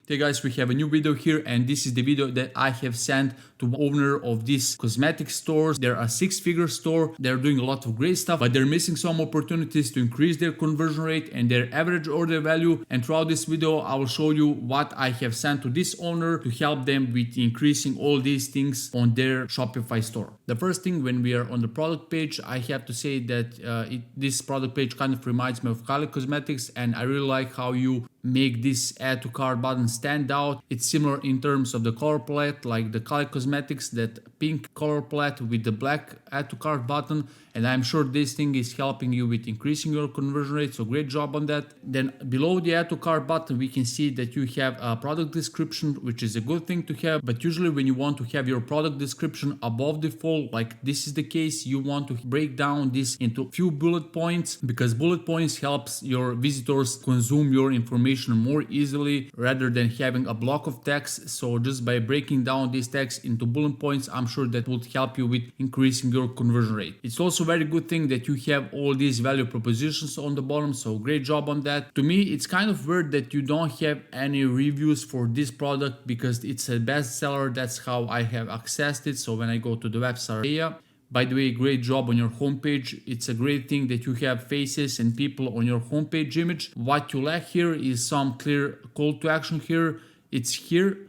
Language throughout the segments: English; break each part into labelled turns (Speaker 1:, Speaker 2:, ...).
Speaker 1: Hey guys, we have a new video here, and this is the video that I have sent to owner of this cosmetic stores. They're a six-figure store. They're doing a lot of great stuff, but they're missing some opportunities to increase their conversion rate and their average order value. And throughout this video, I will show you what I have sent to this owner to help them with increasing all these things on their Shopify store. The first thing, when we are on the product page, I have to say that this product page kind of reminds me of Kali Cosmetics, and I really like how you make this add to cart button stand out. It's similar in terms of the color palette, like the Kali Cosmetics, that pink color palette with the black add to cart button, and I'm sure this thing is helping you with increasing your conversion rate, so great job on that. Then below the add to cart button, we can see that you have a product description, which is a good thing to have, but usually when you want to have your product description above the fold, like this is the case, you want to break down this into few bullet points, because bullet points helps your visitors consume your information more easily rather than having a block of text. So just by breaking down this text into bullet points, I'm sure that would help you with increasing your conversion rate. It's also a very good thing that you have all these value propositions on the bottom, so great job on that. To me, it's kind of weird that you don't have any reviews for this product because it's a bestseller. That's how I have accessed it. So when I go to the website area, by the way, great job on your homepage. It's a great thing that you have faces and people on your homepage image. What you lack here is some clear call to action here. It's here,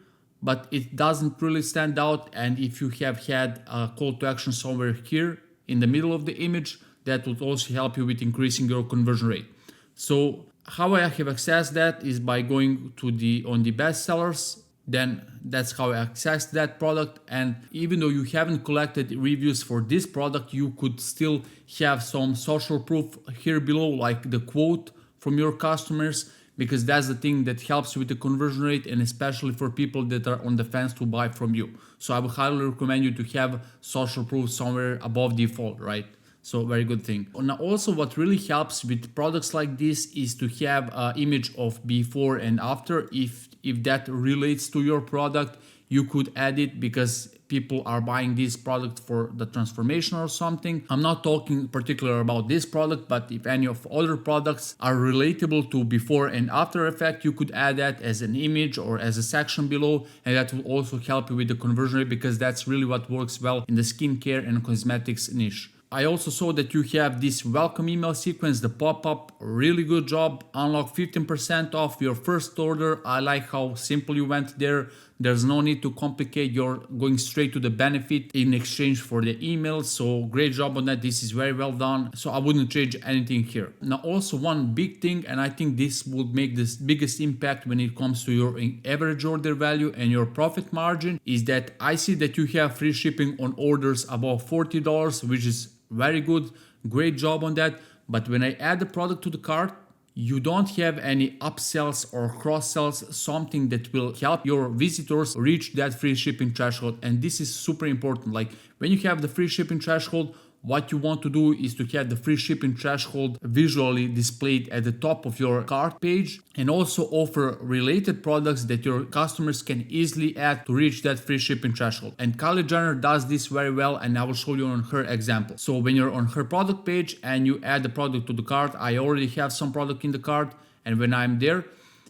Speaker 1: but it doesn't really stand out. And if you have had a call to action somewhere here in the middle of the image, that would also help you with increasing your conversion rate. So how I have accessed that is by going to on the bestsellers. Then that's how I accessed that product. And even though you haven't collected reviews for this product, you could still have some social proof here below, like the quote from your customers, because that's the thing that helps you with the conversion rate, and especially for people that are on the fence to buy from you. So I would highly recommend you to have social proof somewhere above default, right? So very good thing. Now also what really helps with products like this is to have an image of before and after. If that relates to your product, you could add it because people are buying this product for the transformation or something. I'm not talking particular about this product, but if any of other products are relatable to before and after effect, you could add that as an image or as a section below, and that will also help you with the conversion rate, because that's really what works well in the skincare and cosmetics niche. I also saw that you have this welcome email sequence, the pop-up. Really good job. Unlock 15% off your first order. I like how simple you went there. There's no need to complicate. You're going straight to the benefit in exchange for the email. So great job on that. This is very well done. So I wouldn't change anything here. Now also one big thing, and I think this would make the biggest impact when it comes to your average order value and your profit margin, is that I see that you have free shipping on orders above $40, which is very good. Great job on that. But when I add the product to the cart, you don't have any upsells or cross sells, something that will help your visitors reach that free shipping threshold. And this is super important. Like when you have the free shipping threshold, what you want to do is to have the free shipping threshold visually displayed at the top of your cart page, and also offer related products that your customers can easily add to reach that free shipping threshold. And Kylie Jenner does this very well, and I will show you on her example. So when you're on her product page and you add the product to the cart, I already have some product in the cart, and when I'm there,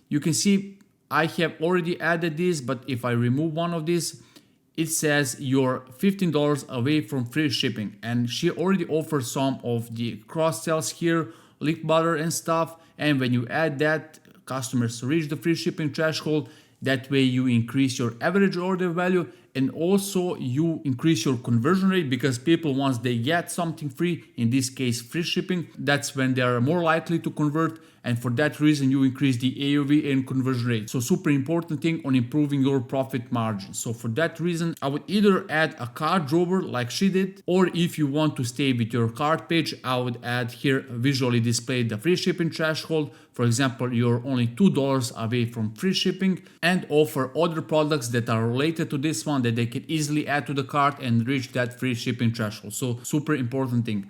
Speaker 1: you can see I have already added this, but if I remove one of these, it says you're $15 away from free shipping, and she already offers some of the cross sells here, lip butter and stuff. And when you add that, customers reach the free shipping threshold. That way you increase your average order value, and also you increase your conversion rate, because people, once they get something free, in this case free shipping, that's when they are more likely to convert, and for that reason you increase the AOV and conversion rate. So super important thing on improving your profit margin. So for that reason, I would either add a cart drawer like she did, or if you want to stay with your cart page, I would add here visually display the free shipping threshold. For example, you're only $2 away from free shipping, and offer other products that are related to this one that they can easily add to the cart and reach that free shipping threshold. So super important thing.